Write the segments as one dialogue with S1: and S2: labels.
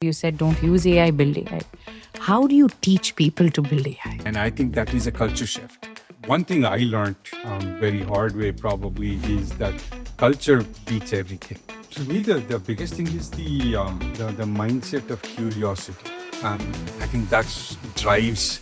S1: You said don't use AI, build AI. How do you teach people to build AI?
S2: And I think that is a culture shift. One thing I learned very hard way probably is that culture beats everything. To me, the biggest thing is the mindset of curiosity. I think that drives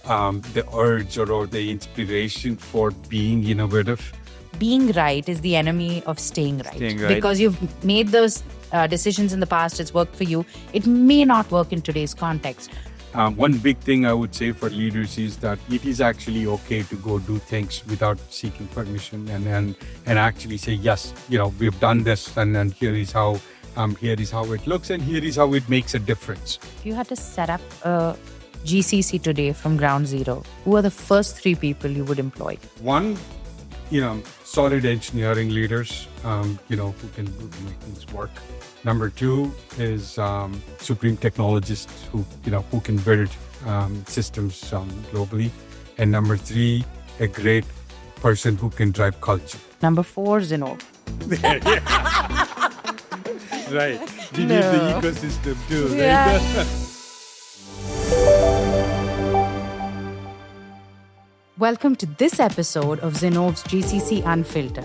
S2: the urge or the inspiration for being innovative.
S1: Being right is the enemy of staying right.
S2: Because
S1: you've made those decisions in the past, it's worked for you. It may not work in today's context.
S2: One big thing I would say for leaders is that it is actually okay to go do things without seeking permission and actually say, yes, we've done this and here is how it looks and here is how it makes a difference.
S1: If you had to set up a GCC today from ground zero, who are the first 3 people you would employ?
S2: One, solid engineering leaders, who can make things work. Number 2 is supreme technologists who can build systems globally. And number 3, a great person who can drive culture.
S1: Number 4, Zinnov.
S2: Right. We need the ecosystem too.
S1: Yeah.
S2: Right?
S1: Welcome to this episode of Zinnov's GCC Unfiltered.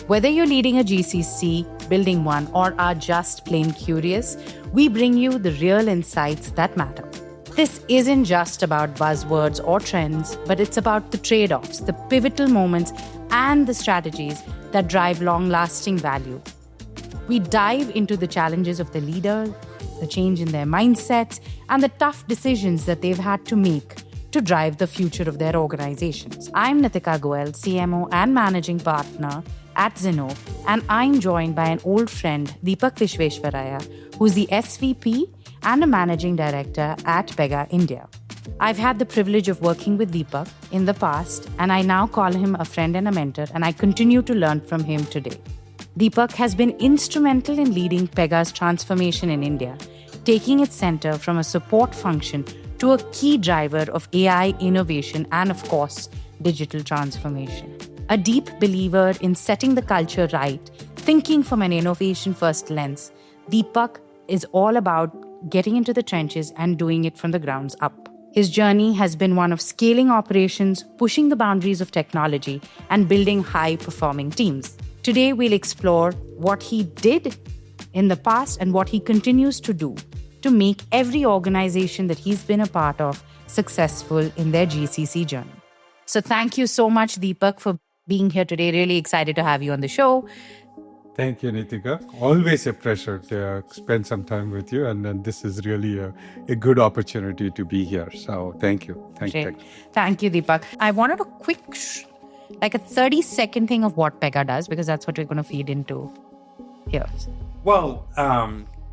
S1: Whether you're leading a GCC, building one, or are just plain curious, we bring you the real insights that matter. This isn't just about buzzwords or trends, but it's about the trade-offs, the pivotal moments, and the strategies that drive long-lasting value. We dive into the challenges of the leader, the change in their mindsets, and the tough decisions that they've had to make to drive the future of their organizations. I'm Nitika Goel, CMO and Managing Partner at Zinnov, and I'm joined by an old friend, Deepak Visweswaraiah, who's the SVP and a Managing Director at Pega India. I've had the privilege of working with Deepak in the past, and I now call him a friend and a mentor, and I continue to learn from him today. Deepak has been instrumental in leading Pega's transformation in India, taking its center from a support function to a key driver of AI innovation and, of course, digital transformation. A deep believer in setting the culture right, thinking from an innovation-first lens, Deepak is all about getting into the trenches and doing it from the grounds up. His journey has been one of scaling operations, pushing the boundaries of technology, and building high-performing teams. Today, we'll explore what he did in the past and what he continues to do to make every organization that he's been a part of successful in their GCC journey. So thank you so much, Deepak, for being here today. Really excited to have you on the show.
S2: Thank you, Nitika. Always a pleasure to spend some time with you. And this is really a good opportunity to be here. So thank you. Thank you.
S1: Thank you, Deepak. I wanted a quick, a 30-second thing of what Pega does, because that's what we're going to feed into here.
S2: Well,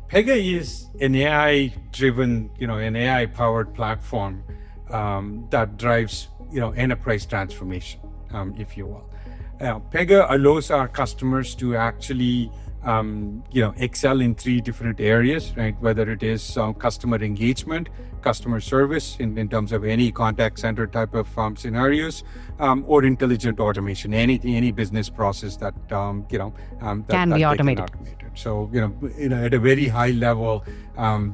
S2: Pega is an AI-driven, an AI-powered platform that drives, enterprise transformation, if you will. Pega allows our customers to actually, excel in 3 different areas, right? Whether it is customer engagement, customer service in terms of any contact center type of scenarios, or intelligent automation, any business process that
S1: can be automated.
S2: So, at a very high level,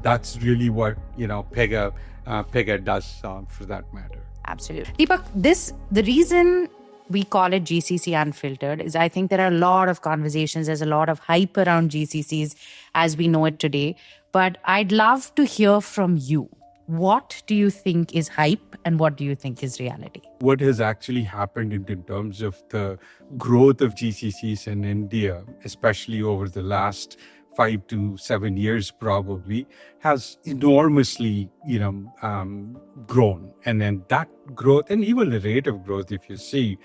S2: that's really what, Pega does for that matter.
S1: Absolutely. Deepak, the reason we call it GCC Unfiltered is I think there are a lot of conversations, there's a lot of hype around GCCs as we know it today, but I'd love to hear from you. What do you think is hype and what do you think is reality?
S2: What has actually happened in terms of the growth of GCCs in India, especially over the last 5 to 7 years probably, has enormously, grown. And then that growth and even the rate of growth, if you see,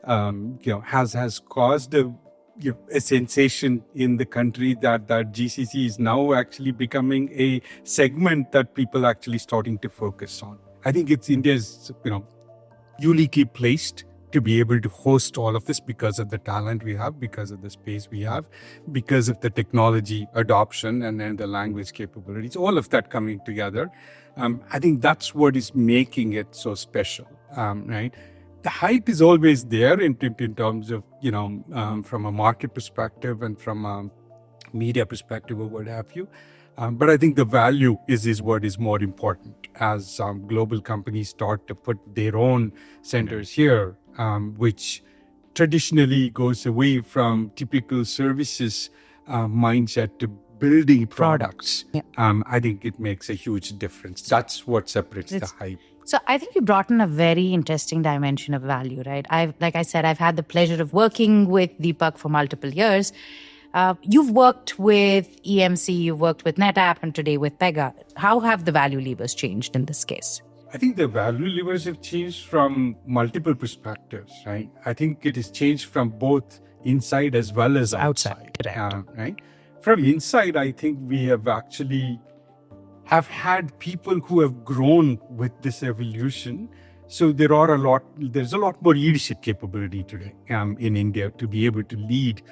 S2: has caused a sensation in the country that GCC is now actually becoming a segment that people actually starting to focus on. I think it's India's, uniquely placed to be able to host all of this because of the talent we have, because of the space we have, because of the technology adoption and then the language capabilities, all of that coming together. I think that's what is making it so special, right? The hype is always there in terms of, from a market perspective and from a media perspective or what have you. But I think the value is what is more important as global companies start to put their own centers here, which traditionally goes away from typical services mindset to building products.
S1: Yeah.
S2: I think it makes a huge difference. That's what separates the hype.
S1: So I think you brought in a very interesting dimension of value, right? Like I said, I've had the pleasure of working with Deepak for multiple years. You've worked with EMC, you've worked with NetApp, and today with Pega. How have the value levers changed in this case?
S2: I think the value levers have changed from multiple perspectives, right? I think it has changed from both inside as well as outside. Right? From inside, I think we have actually have had people who have grown with this evolution. So there's a lot more leadership capability today in India to be able to lead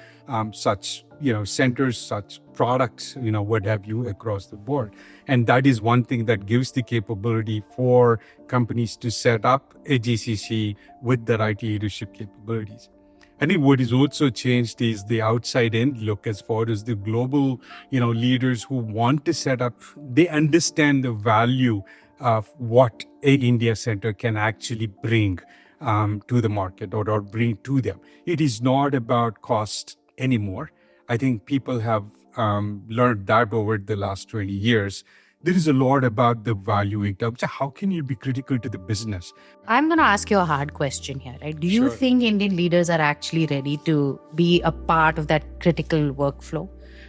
S2: such centers, such products, what have you, across the board. And that is one thing that gives the capability for companies to set up a GCC with the right leadership capabilities. I think what is also changed is the outside in look as far as the global, leaders who want to set up, they understand the value of what a India center can actually bring to the market or bring to them. It is not about cost anymore. I think people have learned that over the last 20 years. There is a lot about the value in terms of how can you be critical to the business.
S1: I'm going to ask you a hard question here, right? Do you
S2: Sure.
S1: think Indian leaders are actually ready to be a part of that critical workflow?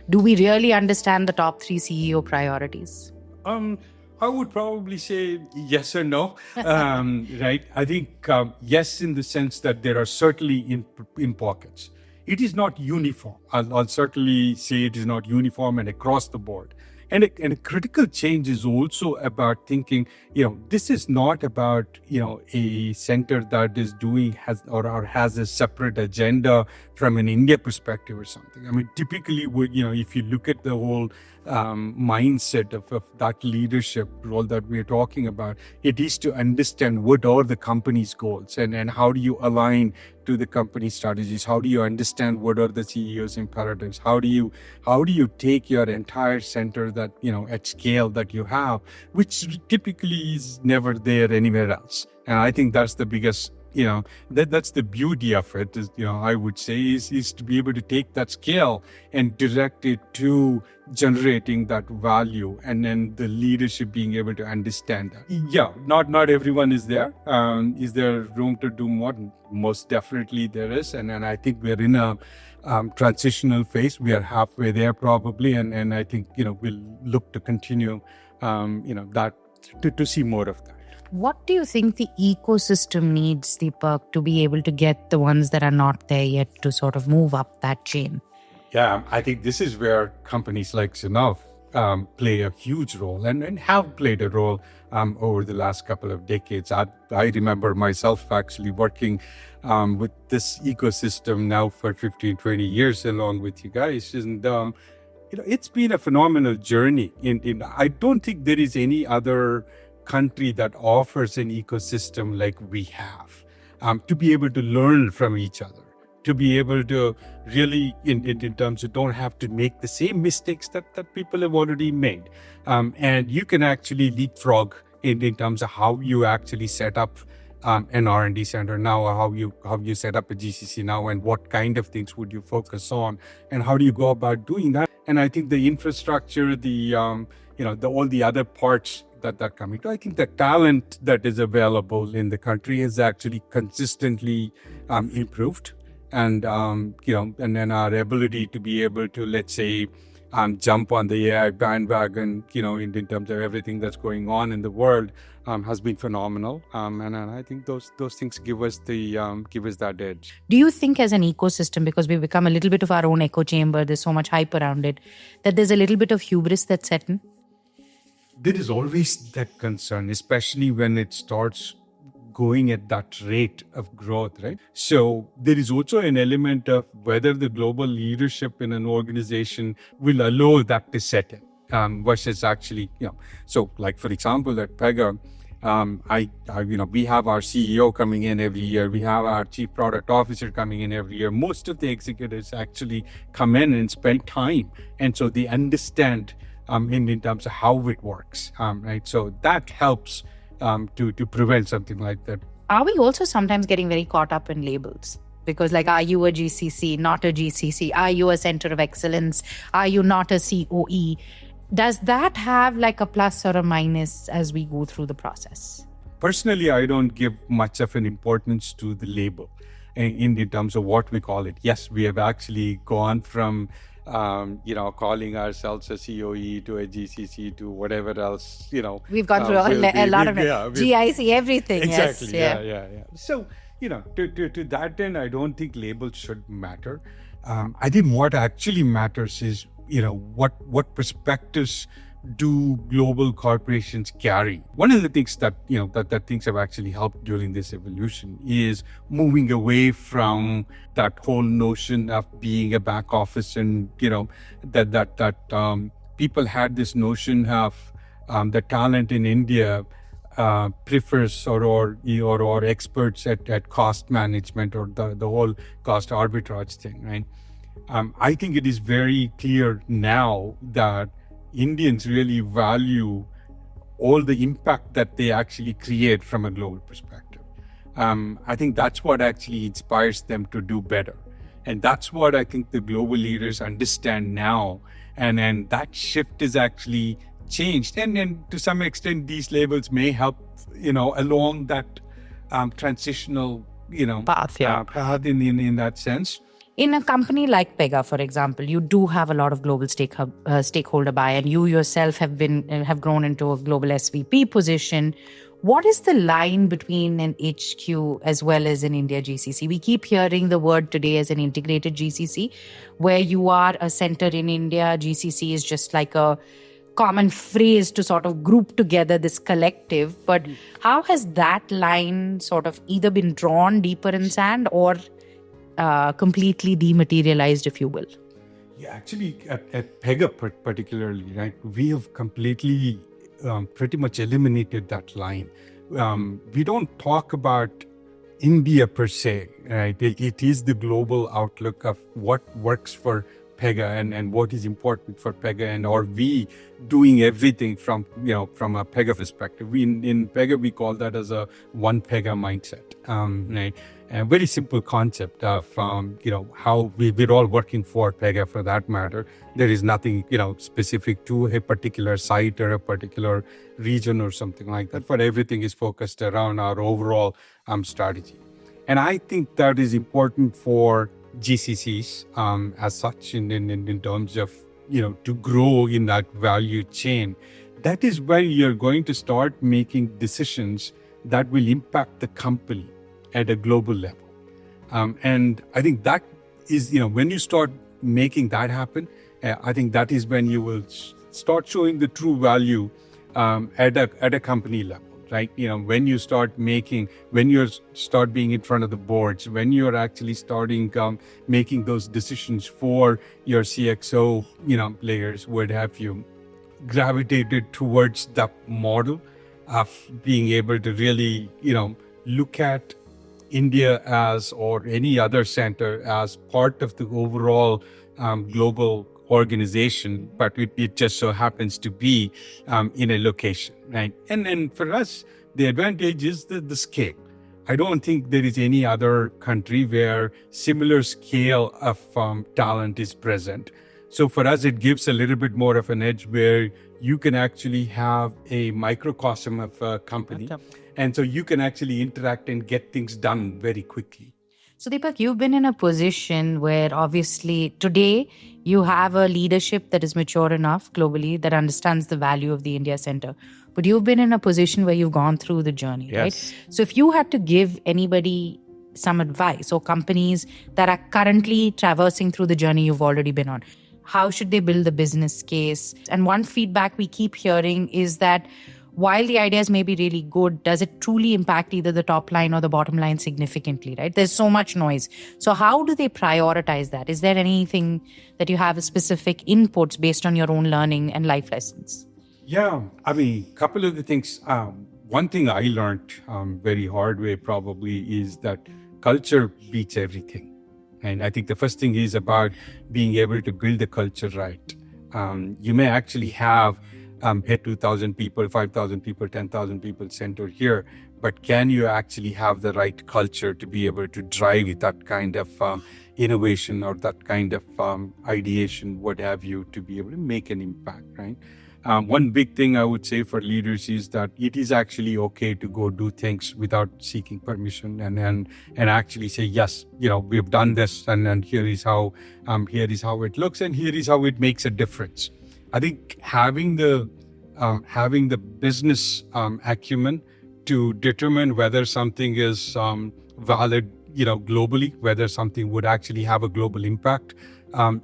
S1: Do we really understand the top 3 CEO priorities?
S2: I would probably say yes or no, right? I think yes, in the sense that there are certainly in pockets. It is not uniform. I'll certainly say it is not uniform and across the board. And a critical change is also about thinking, this is not about, a center that is has a separate agenda from an India perspective or something. I mean, typically, if you look at the whole mindset of that leadership role that we're talking about, it is to understand what are the company's goals and how do you align to the company strategies? How do you understand what are the CEO's imperatives? How do you take your entire center that, at scale that you have, which typically is never there anywhere else? And I think that's the biggest, that's the beauty of it is, I would say is to be able to take that scale and direct it to generating that value, and then the leadership being able to understand that. Yeah, not everyone is there. Is there room to do more? Most definitely there is. And I think we're in a transitional phase. We are halfway there probably. And I think, we'll look to continue, that to see more of that.
S1: What do you think the ecosystem needs, Deepak, to be able to get the ones that are not there yet to sort of move up that chain?
S2: Yeah, I think this is where companies like Zinnov play a huge role and have played a role over the last couple of decades. I remember myself actually working with this ecosystem now for 15, 20 years along with you guys. And, it's been a phenomenal journey. I don't think there is any other country that offers an ecosystem like we have, to be able to learn from each other, to be able to really, in terms of don't have to make the same mistakes that people have already made. And you can actually leapfrog in terms of how you actually set up an R&D center now, or how you set up a GCC now, and what kind of things would you focus on, and how do you go about doing that? And I think the infrastructure, all the other parts that coming to, I think the talent that is available in the country is actually consistently improved, and and then our ability to be able to, let's say, jump on the AI bandwagon, in terms of everything that's going on in the world, has been phenomenal, and I think those things give us that edge.
S1: Do you think as an ecosystem, because we've become a little bit of our own echo chamber, there's so much hype around it, that there's a little bit of hubris that's set in?
S2: There is always that concern, especially when it starts going at that rate of growth, right? So there is also an element of whether the global leadership in an organization will allow that to set in, versus actually, So like, for example, at Pega, we have our CEO coming in every year. We have our chief product officer coming in every year. Most of the executives actually come in and spend time. And so they understand in terms of how it works, right? So that helps to prevent something like that.
S1: Are we also sometimes getting very caught up in labels? Because like, are you a GCC, not a GCC? Are you a center of excellence? Are you not a COE? Does that have like a plus or a minus as we go through the process?
S2: Personally, I don't give much of an importance to the label in terms of what we call it. Yes, we have actually gone from calling ourselves a COE to a GCC to whatever else,
S1: We've gone through a lot of GIC, everything.
S2: Exactly.
S1: Yes,
S2: yeah. So, to that end, I don't think labels should matter. I think what actually matters is, what perspectives do global corporations carry? One of the things that that things have actually helped during this evolution is moving away from that whole notion of being a back office, and that people had this notion of the talent in India prefers or experts at cost management, or the whole cost arbitrage thing, right? I think it is very clear now that Indians really value all the impact that they actually create from a global perspective. I think that's what actually inspires them to do better. And that's what I think the global leaders understand now. And that shift is actually changed. And to some extent, these labels may help, along that transitional, path in that sense.
S1: In a company like Pega, for example, you do have a lot of global stakeholder buy-in. You yourself have grown into a global SVP position. What is the line between an HQ as well as an India GCC? We keep hearing the word today as an integrated GCC, where you are a center in India. GCC is just like a common phrase to sort of group together this collective. But how has that line sort of either been drawn deeper in sand or completely dematerialized, if you will?
S2: Yeah, actually, at Pega particularly, right, we have completely pretty much eliminated that line. We don't talk about India per se, right? It is the global outlook of what works for Pega and what is important for Pega, and are we doing everything from a Pega perspective? In Pega, we call that as a one Pega mindset, right? A very simple concept of how we're all working for Pega, for that matter. There is nothing specific to a particular site or a particular region or something like that, but everything is focused around our overall strategy. And I think that is important for GCCs as such, in terms of to grow in that value chain. That is when you're going to start making decisions that will impact the company at a global level. And I think that is, when you start making that happen, I think that is when you will start showing the true value at a company level, right? When you start being in front of the boards, when you're actually starting making those decisions for your CXO, players, what have you, gravitated towards that model of being able to really, look at India or any other center as part of the overall global organization, but it just so happens to be in a location, right? And then for us, the advantage is the scale. I don't think there is any other country where similar scale of talent is present. So for us, it gives a little bit more of an edge where you can actually have a microcosm of a company. And so you can actually interact and get things done very quickly.
S1: So Deepak, you've been in a position where obviously today you have a leadership that is mature enough globally that understands the value of the India Center. But you've been in a position where you've gone through the journey, right? So if you had to give anybody some advice, or companies that are currently traversing through the journey you've already been on, how should they build the business case? And one feedback we keep hearing is that while the ideas may be really good, does it truly impact either the top line or the bottom line significantly, right? There's so much noise. So how do they prioritize that? Is there anything that you have as specific inputs based on your own learning and life lessons?
S2: Yeah, I mean, a couple of the things. One thing I learned very hard way probably is that culture beats everything. And I think the first thing is about being able to build the culture right. You may actually have a 2,000 people, 5,000 people, 10,000 people center here, but can you actually have the right culture to be able to drive that kind of innovation or that kind of ideation, what have you, to be able to make an impact, right? One big thing I would say for leaders is that it is actually okay to go do things without seeking permission and actually say, yes, we've done this and here is how it looks and here is how it makes a difference. I think having the business acumen to determine whether something is valid, globally, whether something would actually have a global impact,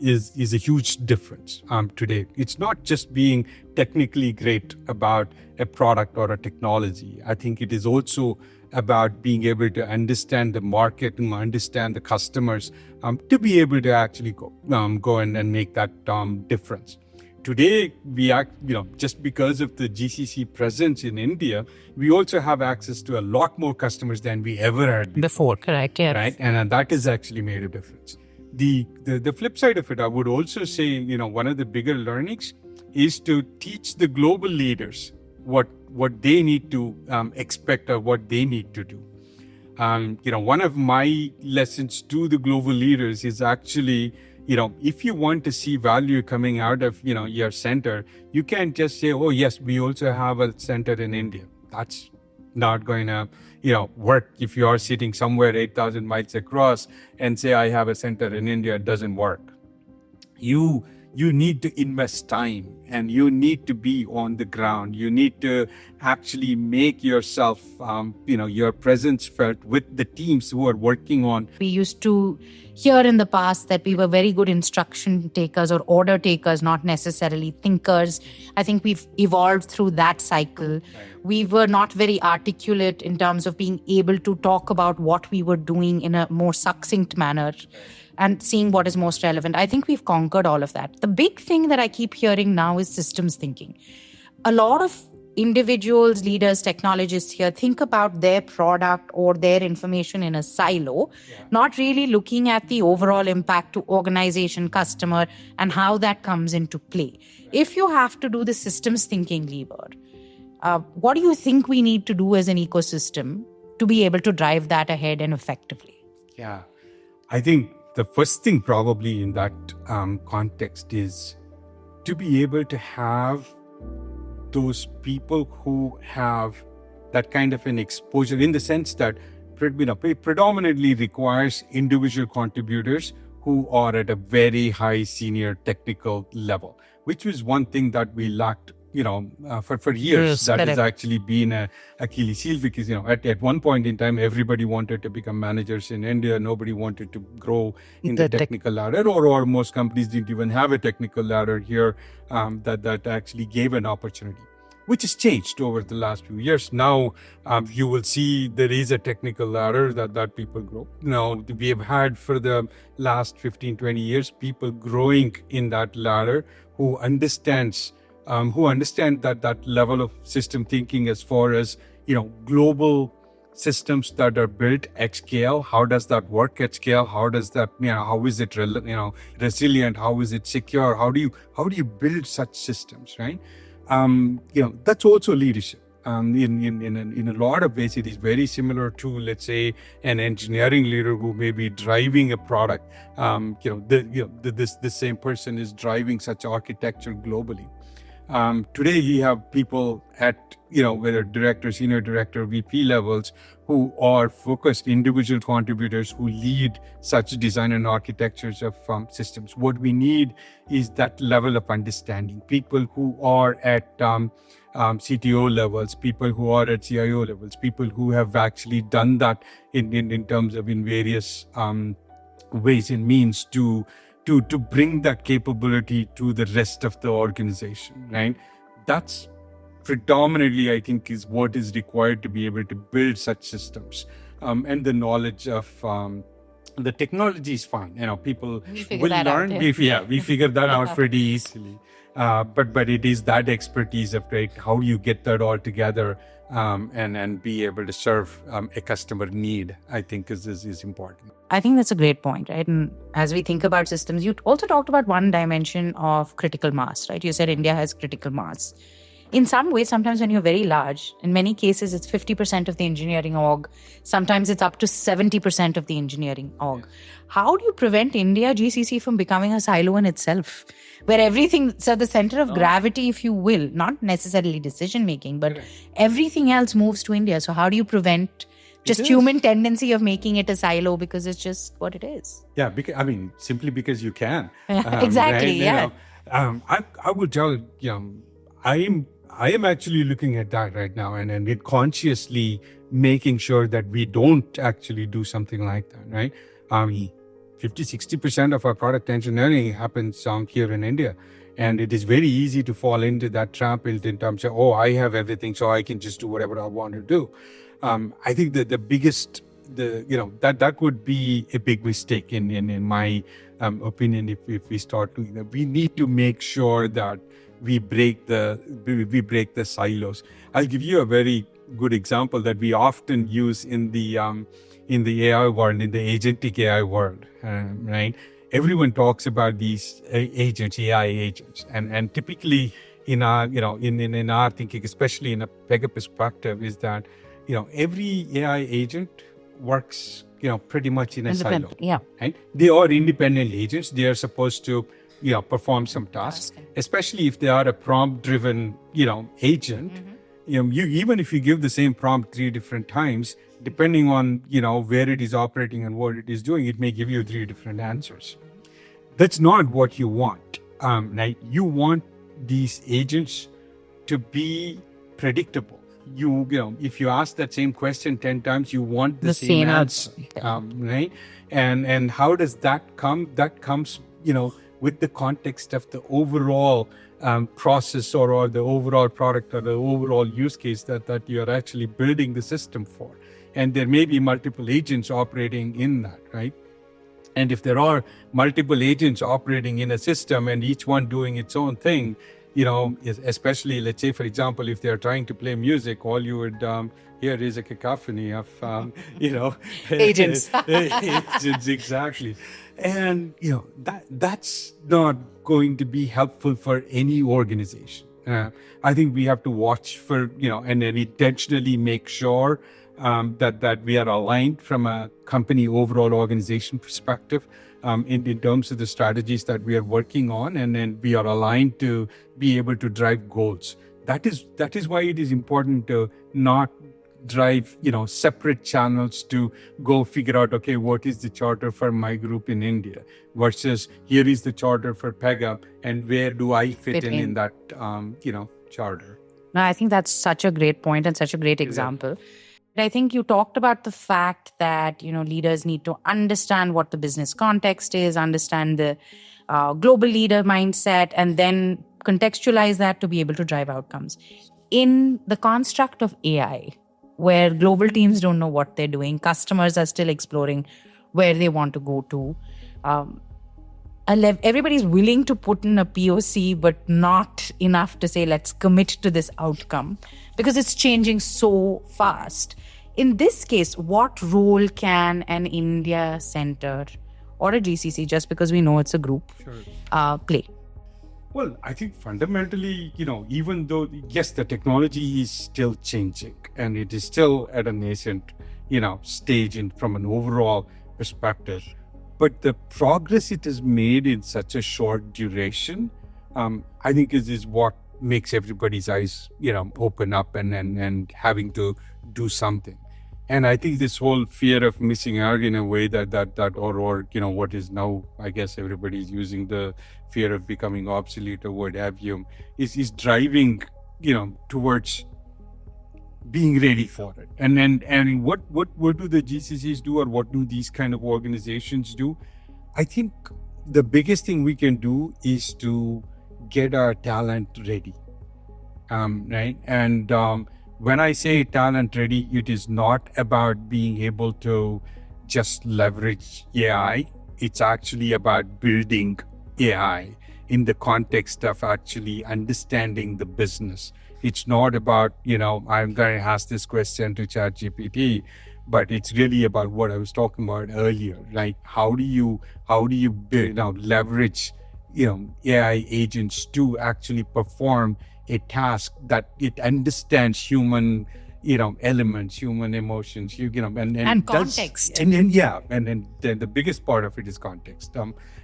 S2: is a huge difference today. It's not just being technically great about a product or a technology. I think it is also about being able to understand the market and understand the customers to be able to actually go and make that difference. Today, we act, just because of the GCC presence in India, we also have access to a lot more customers than we ever had
S3: before. Correct, yes.
S2: Right, and that has actually made a difference. The flip side of it, I would also say, one of the bigger learnings is to teach the global leaders what they need to expect or what they need to do. One of my lessons to the global leaders is actually, if you want to see value coming out of, your center, you can't just say, oh, yes, we also have a center in India. That's not going to, work. If you are sitting somewhere 8,000 miles across and say, I have a center in India, it doesn't work. You need to invest time and you need to be on the ground. You need to actually make yourself, your presence felt with the teams who are working on.
S1: We used to hear in the past that we were very good instruction takers or order takers, not necessarily thinkers. I think we've evolved through that cycle. Right. We were not very articulate in terms of being able to talk about what we were doing in a more succinct manner. Right. And seeing what is most relevant. I think we've conquered all of that. The big thing that I keep hearing now is systems thinking. A lot of individuals, leaders, technologists here think about their product or their information in a silo, not really looking at the overall impact to organization, customer, and how that comes into play. If you have to do the systems thinking lever, what do you think we need to do as an ecosystem to be able to drive that ahead and effectively?
S2: Yeah, I think the first thing probably in that context is to be able to have those people who have that kind of an exposure, in the sense that it predominantly requires individual contributors who are at a very high senior technical level, which was one thing that we lacked for years. Yes, that has actually been a Achilles heel, because at one point in time everybody wanted to become managers in India. Nobody wanted to grow in the technical ladder, or most companies didn't even have a technical ladder here that actually gave an opportunity, which has changed over the last few years. Now you will see there is a technical ladder that people grow. Now we have had for the last 15, 20 years people growing in that ladder who understand that level of system thinking as far as, global systems that are built at scale. How does that work at scale? How does that, how is it, resilient? How is it secure? How do you build such systems, right? That's also leadership. In a lot of ways, it is very similar to, let's say, an engineering leader who may be driving a product. This same person is driving such architecture globally. Today, you have people at, whether director, senior director, VP levels, who are focused individual contributors who lead such design and architectures of systems. What we need is that level of understanding. People who are at CTO levels, people who are at CIO levels, people who have actually done that in terms of in various ways and means to bring that capability to the rest of the organization, right? That's predominantly, I think, is what is required to be able to build such systems, and the knowledge of the technology is fine. People
S1: We figure
S2: will
S1: that
S2: learn.
S1: out,
S2: We figure that out pretty easily. But it is that expertise of how you get that all together and be able to serve a customer need, I think is important.
S1: I think that's a great point, right? And as we think about systems, you also talked about one dimension of critical mass, right? You said India has critical mass. In some ways, sometimes when you're very large, in many cases, it's 50% of the engineering org. Sometimes it's up to 70% of the engineering org. How do you prevent India GCC from becoming a silo in itself, where everything's at the center of gravity, if you will, not necessarily decision-making, but everything else moves to India. So how do you prevent just human tendency of making it a silo because it's just what it is?
S2: Yeah, simply because you can.
S1: Exactly,
S2: right? I would tell I am actually looking at that right now and it consciously making sure that we don't actually do something like that, right? 50-60% of our product engineering happens here in India. And it is very easy to fall into that trap in terms of, I have everything, so I can just do whatever I want to do. I think that the biggest, that would be a big mistake in my opinion if we start doing that. We need to make sure that we break the silos. I'll give you a very good example that we often use in the AI world, in the agentic AI world, right? Everyone talks about these agents, AI agents, and typically in our in our thinking, especially in a Pega perspective, is that every AI agent works pretty much in a silo.
S1: Yeah,
S2: right? They are independent agents. They are supposed to perform some tasks, especially if they are a prompt-driven, agent. You even if you give the same prompt 3 different times, depending on where it is operating and what it is doing, it may give you 3 different answers. That's not what you want. Right? You want these agents to be predictable. If you ask that same question 10 times, you want the same answer, right? And how does that come? That comes, with the context of the overall process or the overall product or the overall use case that you're actually building the system for. And there may be multiple agents operating in that, right? And if there are multiple agents operating in a system and each one doing its own thing, especially, let's say, for example, if they're trying to play music, all you would hear is a cacophony of,
S1: agents.
S2: Agents, exactly. And, that's not going to be helpful for any organization. I think we have to watch for, and then intentionally make sure that we are aligned from a company overall organization perspective in terms of the strategies that we are working on, and then we are aligned to be able to drive goals. That is why it is important to not drive separate channels to go figure out, okay, what is the charter for my group in India versus here is the charter for Pega and where do I fit in that charter.
S1: No, I think that's such a great point and such a great example. I think you talked about the fact that, leaders need to understand what the business context is, understand the global leader mindset, and then contextualize that to be able to drive outcomes. In the construct of AI, where global teams don't know what they're doing, customers are still exploring where they want to go to, everybody's willing to put in a POC, but not enough to say, let's commit to this outcome because it's changing so fast. In this case, what role can an India center or a GCC, just because we know it's a group, play?
S2: Well, I think fundamentally, even though, yes, the technology is still changing and it is still at a nascent, stage from an overall perspective, but the progress it has made in such a short duration, I think is what makes everybody's eyes, open up and having to do something. And I think this whole fear of missing out in a way that or what is now, I guess everybody's using the fear of becoming obsolete or what have you, is driving, towards being ready for it. And what do the GCCs do, or what do these kind of organizations do? I think the biggest thing we can do is to get our talent ready, right? And when I say talent ready, it is not about being able to just leverage AI. It's actually about building AI in the context of actually understanding the business. It's not about, I'm going to ask this question to ChatGPT, but it's really about what I was talking about earlier, right? How do you build, leverage, AI agents to actually perform a task that it understands human, elements, human emotions,
S1: and context.
S2: And then the biggest part of it is context.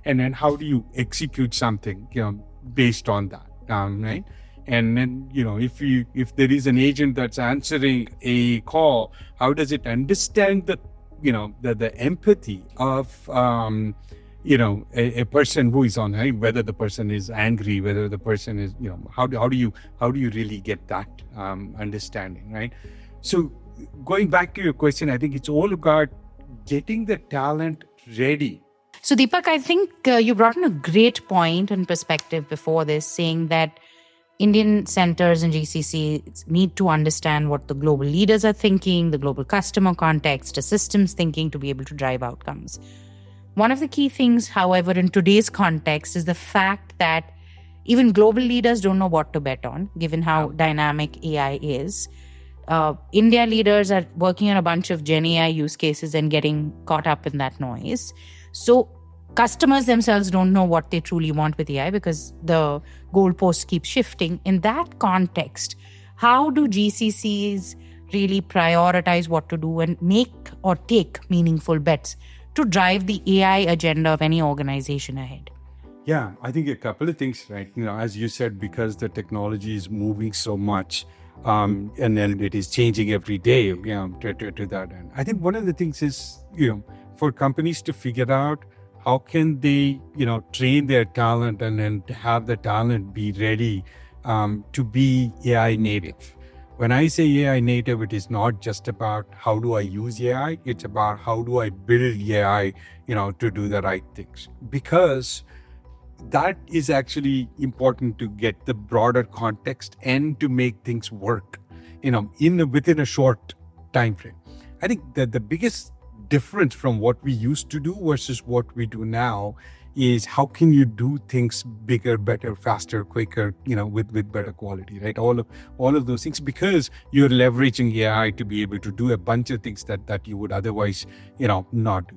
S2: And then how do you execute something, based on that, right? And then, if there is an agent that's answering a call, how does it understand the empathy of, a person who is on, right? Whether the person is angry, whether the person is, how do you really get that understanding, right? So going back to your question, I think it's all about getting the talent ready.
S1: So Deepak, I think you brought in a great point and perspective before this, saying that Indian centers and GCCs need to understand what the global leaders are thinking, the global customer context, the systems thinking to be able to drive outcomes. One of the key things, however, in today's context is the fact that even global leaders don't know what to bet on, given how dynamic AI is. India leaders are working on a bunch of Gen AI use cases and getting caught up in that noise. So customers themselves don't know what they truly want with AI because the goalposts keep shifting. In that context, how do GCCs really prioritize what to do and make or take meaningful bets to drive the AI agenda of any organization ahead?
S2: Yeah, I think a couple of things, right? As you said, because the technology is moving so much, and then it is changing every day, to that end. I think one of the things is, for companies to figure out how can they, train their talent and then have the talent be ready to be AI native. When I say AI native, it is not just about how do I use AI, it's about how do I build AI, to do the right things. Because that is actually important to get the broader context and to make things work, within a short time frame. I think that the biggest difference from what we used to do versus what we do now is how can you do things bigger, better, faster, quicker, with better quality, right? All of those things, because you're leveraging AI to be able to do a bunch of things that you would otherwise, not do.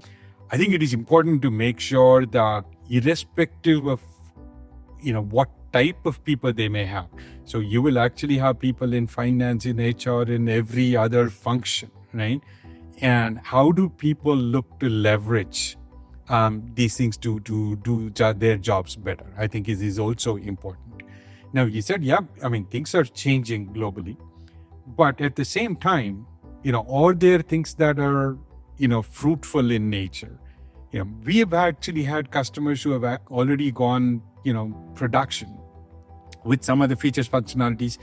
S2: I think it is important to make sure that irrespective of, what type of people they may have. So you will actually have people in finance, in HR, in every other function, right? And how do people look to leverage these things to do their jobs better? I think it is also important. Now, you said, things are changing globally, but at the same time, are there things that are, fruitful in nature? We have actually had customers who have already gone, production with some of the features, functionalities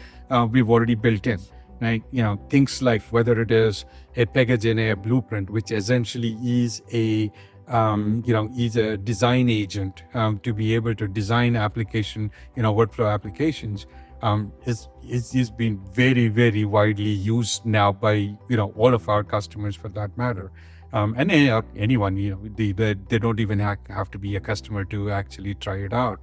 S2: we've already built in. Right, things like whether it is a Pega Gen AI blueprint, which essentially is a design agent to be able to design application, workflow applications, is being very, very widely used now by all of our customers for that matter, and anyone. They don't even have to be a customer to actually try it out.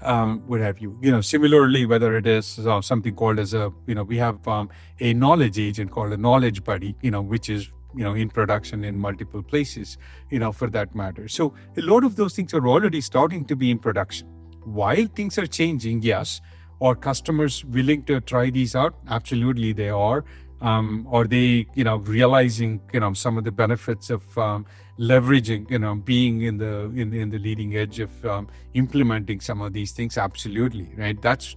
S2: What have you? Similarly, whether it is something called as we have a knowledge agent called a knowledge buddy, which is, in production in multiple places, for that matter. So a lot of those things are already starting to be in production. While things are changing, yes. Are customers willing to try these out? Absolutely, they are. Are they, realizing, some of the benefits of leveraging, being in the leading edge of implementing some of these things? Absolutely, right? That's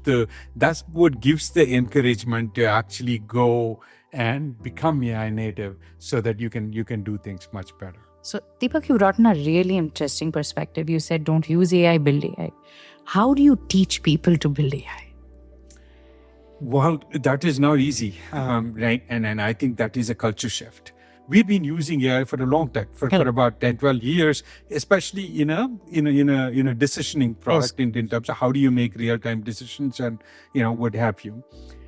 S2: what gives the encouragement to actually go and become AI native, so that you can do things much better.
S1: So Deepak, you brought in a really interesting perspective. You said, don't use AI, build AI. How do you teach people to build AI?
S2: Well, that is not easy, right? And I think that is a culture shift. We've been using AI for a long time, for about 10, 12 years, especially in a decisioning product, in terms of how do you make real-time decisions and, what have you.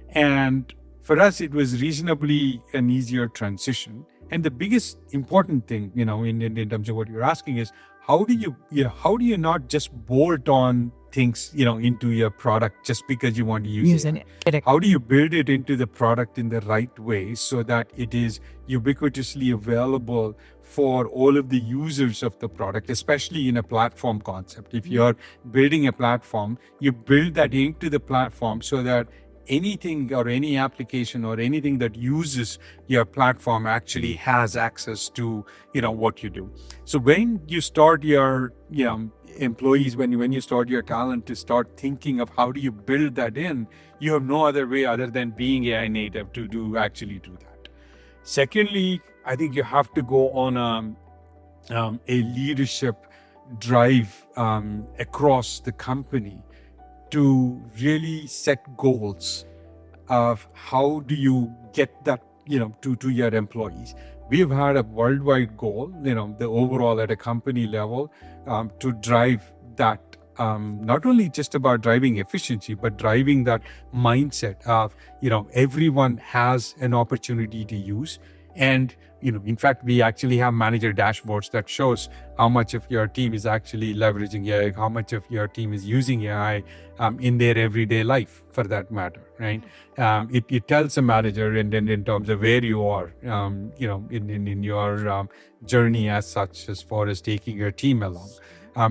S2: And for us, it was reasonably an easier transition. And the biggest important thing, in terms of what you're asking is how do you not just bolt on things, into your product just because you want to use it? How do you build it into the product in the right way so that it is ubiquitously available for all of the users of the product, especially in a platform concept? If you're building a platform, you build that into the platform so that anything or any application or anything that uses your platform actually has access to what you do. So when you start your employees, when you start your talent to start thinking of how do you build that in, you have no other way other than being AI native to actually do that. Secondly, I think you have to go on a leadership drive across the company to really set goals of how do you get that to your employees. We've had a worldwide goal, the overall at a company level, to drive that, not only just about driving efficiency, but driving that mindset of, everyone has an opportunity to use. And, in fact, we actually have manager dashboards that shows how much of your team is actually leveraging AI, how much of your team is using AI in their everyday life, for that matter, right? It tells a manager in terms of where you are, in your journey as such, as far as taking your team along.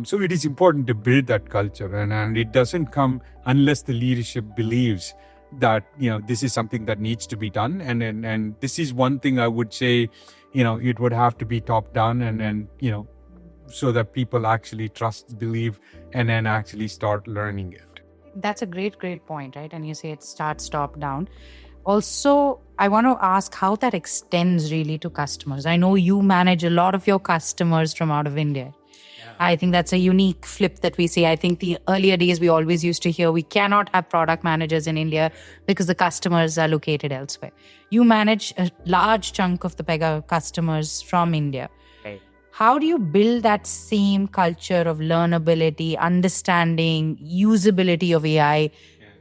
S2: So it is important to build that culture, and it doesn't come unless the leadership believes that this is something that needs to be done, and this is one thing I would say, it would have to be top down, and so that people actually trust, believe, and then actually start learning it.
S1: That's a great point, right? And you say it starts top down. Also, I want to ask how that extends really to customers. I know you manage a lot of your customers from out of India. I think that's a unique flip that we see. I think the earlier days we always used to hear we cannot have product managers in India because the customers are located elsewhere. You manage a large chunk of the Pega customers from India. Right. How do you build that same culture of learnability, understanding, usability of AI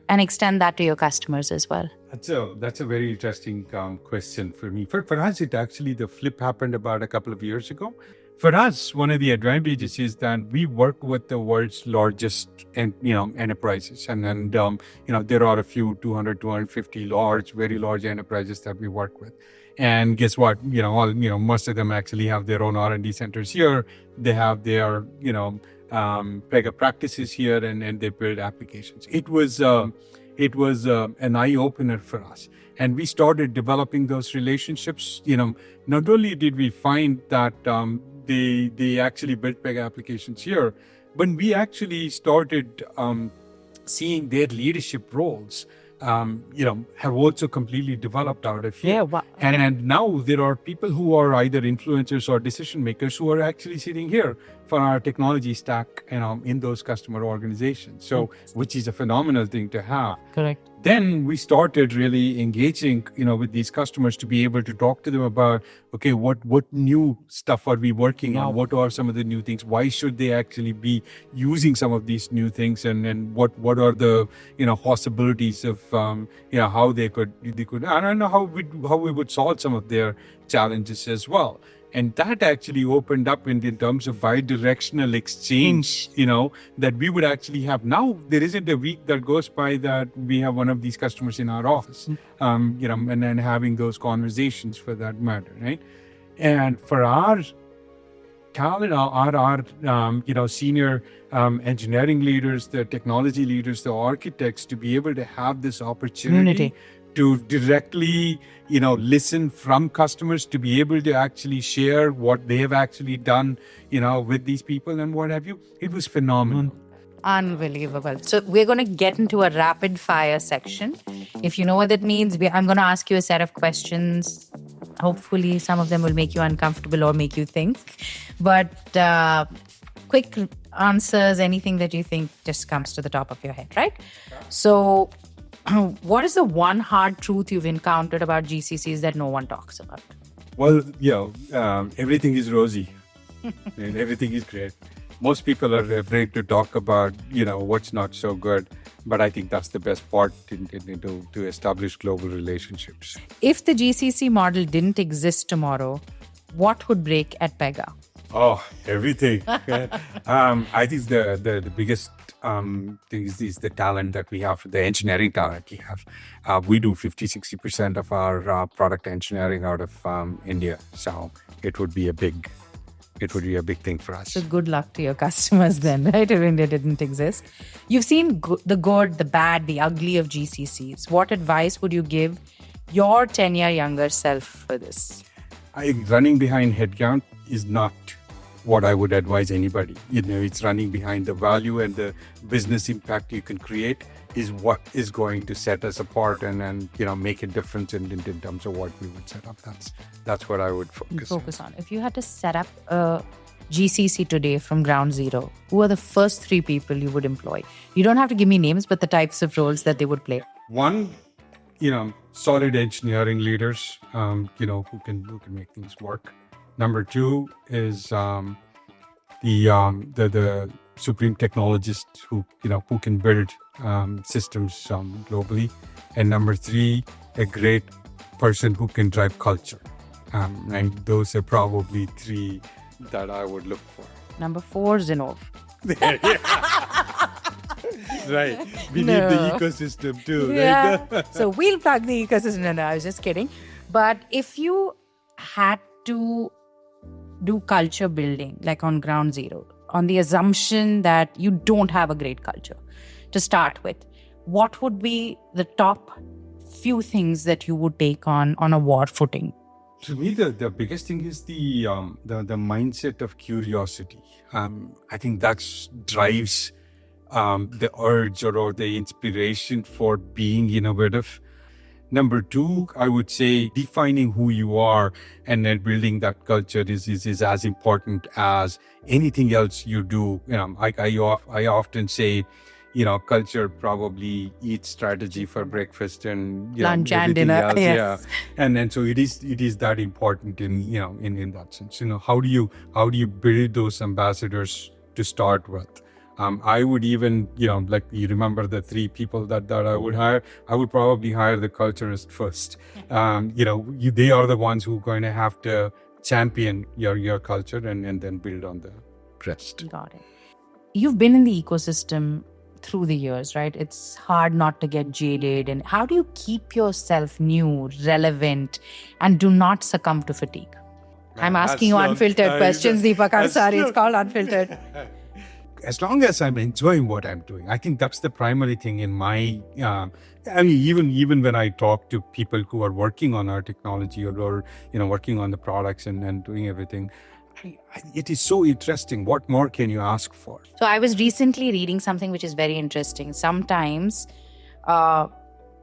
S1: and extend that to your customers as well?
S2: That's a very interesting question for me. For us, the flip happened about a couple of years ago. For us, one of the advantages is that we work with the world's largest enterprises. And there are a few 200, 250 very large enterprises that we work with. And guess what? Most of them actually have their own R&D centers here. They have their, Pega practices here, and they build applications. It was an eye-opener for us. And we started developing those relationships. Not only did we find that they actually built Pega applications here, but we actually started seeing their leadership roles have also completely developed out of here.
S1: Yeah, wow.
S2: And now there are people who are either influencers or decision makers who are actually sitting here for our technology stack, in those customer organizations. So, which is a phenomenal thing to have.
S1: Correct.
S2: Then we started really engaging, with these customers to be able to talk to them about, okay, what new stuff are we working on? What are some of the new things? Why should they actually be using some of these new things? And what are the, possibilities of, how they could, I don't know how we would solve some of their challenges as well. And that actually opened up in terms of bi-directional exchange, that we would actually have. Now, there isn't a week that goes by that we have one of these customers in our office, and then having those conversations, for that matter, right? And for our talent, our senior engineering leaders, the technology leaders, the architects, to be able to have this opportunity to directly, listen from customers, to be able to actually share what they have actually done, with these people and what have you. It was phenomenal.
S1: Unbelievable. So we're going to get into a rapid fire section. If you know what that means, I'm going to ask you a set of questions. Hopefully some of them will make you uncomfortable or make you think. But quick answers, anything that you think just comes to the top of your head, right? So what is the one hard truth you've encountered about GCCs that no one talks about?
S2: Well, everything is rosy and everything is great. Most people are afraid to talk about, what's not so good. But I think that's the best part to establish global relationships.
S1: If the GCC model didn't exist tomorrow, what would break at Pega?
S2: Oh, everything. I think the biggest thing is the talent that we have, the engineering talent we have. We do 50-60% of our product engineering out of India. So it would be a big thing for us.
S1: So good luck to your customers then, right? If India didn't exist. You've seen the good, the bad, the ugly of GCCs. What advice would you give your 10-year younger self for this?
S2: Running behind headcount is not what I would advise anybody. It's running behind the value and the business impact you can create is what is going to set us apart and make a difference in terms of what we would set up. That's what I would focus on.
S1: If you had to set up a GCC today from ground zero, who are the first 3 people you would employ? You don't have to give me names, but the types of roles that they would play.
S2: One, solid engineering leaders, who can make things work. Number 2 is the supreme technologists who can build systems globally. And number 3, a great person who can drive culture. And those are probably 3 that I would look for.
S1: Number 4, Zinnov.
S2: Right. We need the ecosystem too.
S1: Yeah.
S2: Right?
S1: So we'll plug the ecosystem. No, I was just kidding. But if you had to do culture building, like on ground zero, on the assumption that you don't have a great culture to start with, what would be the top few things that you would take on a war footing?
S2: To me, the biggest thing is the mindset of curiosity. I think that drives the urge or the inspiration for being innovative. Number 2, I would say defining who you are and then building that culture is as important as anything else you do. I often say, culture probably eats strategy for breakfast and
S1: lunch and dinner.
S2: Else.
S1: Yes.
S2: Yeah, and so it is that important in that sense. How do you build those ambassadors to start with? I would even, like you remember the 3 people that I would hire, I would probably hire the culturist first. They are the ones who are going to have to champion your culture and then build on the rest.
S1: Got it. You've been in the ecosystem through the years, right? It's hard not to get jaded. And how do you keep yourself new, relevant, and do not succumb to fatigue? I'm asking you unfiltered questions, Deepak. I'm sorry, it's called Unfiltered.
S2: As long as I'm enjoying what I'm doing, I think that's the primary thing in my, even when I talk to people who are working on our technology or working on the products and doing everything, it is so interesting. What more can you ask for?
S1: So I was recently reading something which is very interesting. Sometimes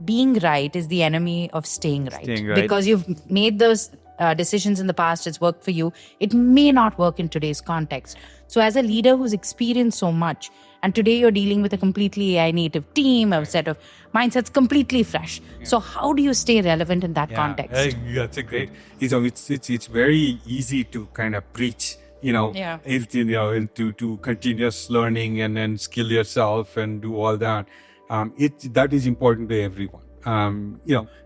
S1: being right is the enemy of staying right. Because you've made those decisions in the past, it's worked for you. It may not work in today's context. So as a leader who's experienced so much, and today you're dealing with a completely AI native team, a set of mindsets completely fresh. Yeah. So how do you stay relevant in that context?
S2: That's a great. It's very easy to kind of preach, to continuous learning and then skill yourself and do all that. That is important to everyone.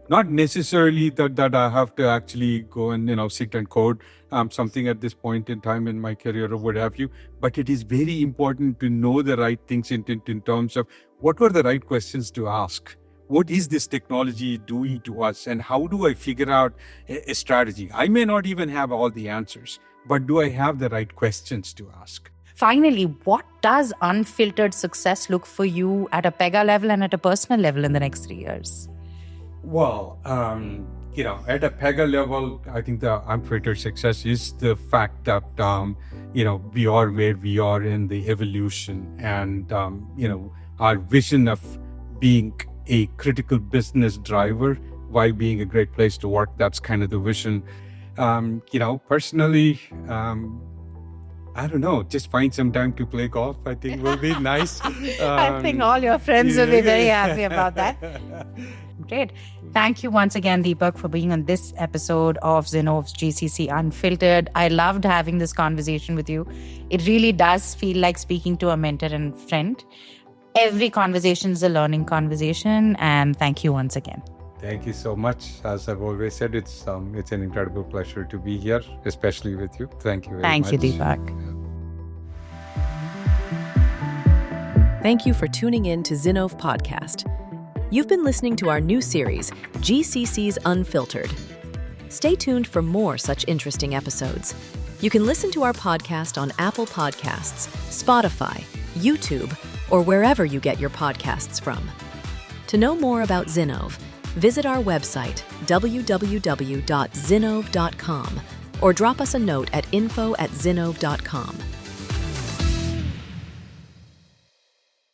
S2: Not necessarily that I have to actually go and sit and code something at this point in time in my career or what have you, but it is very important to know the right things in terms of what were the right questions to ask. What is this technology doing to us, and how do I figure out a strategy? I may not even have all the answers, but do I have the right questions to ask?
S1: Finally, what does unfiltered success look for you at a Pega level and at a personal level in the next 3 years?
S2: Well, at a Pega level, I think the unfiltered success is the fact that, we are where we are in the evolution and, our vision of being a critical business driver while being a great place to work. That's kind of the vision. Personally, I don't know, just find some time to play golf, I think will be nice.
S1: I think all your friends will be very happy about that. Great. Thank you once again, Deepak, for being on this episode of Zinnov's GCC Unfiltered. I loved having this conversation with you. It really does feel like speaking to a mentor and friend. Every conversation is a learning conversation. And thank you once again.
S2: Thank you so much. As I've always said, it's an incredible pleasure to be here, especially with you. Thank you very much.
S1: Thank you, Deepak.
S3: Thank you for tuning in to Zinnov Podcast. You've been listening to our new series, GCCs Unfiltered. Stay tuned for more such interesting episodes. You can listen to our podcast on Apple Podcasts, Spotify, YouTube, or wherever you get your podcasts from. To know more about Zinnov, visit our website, www.zinnov.com, or drop us a note at info@zinnov.com.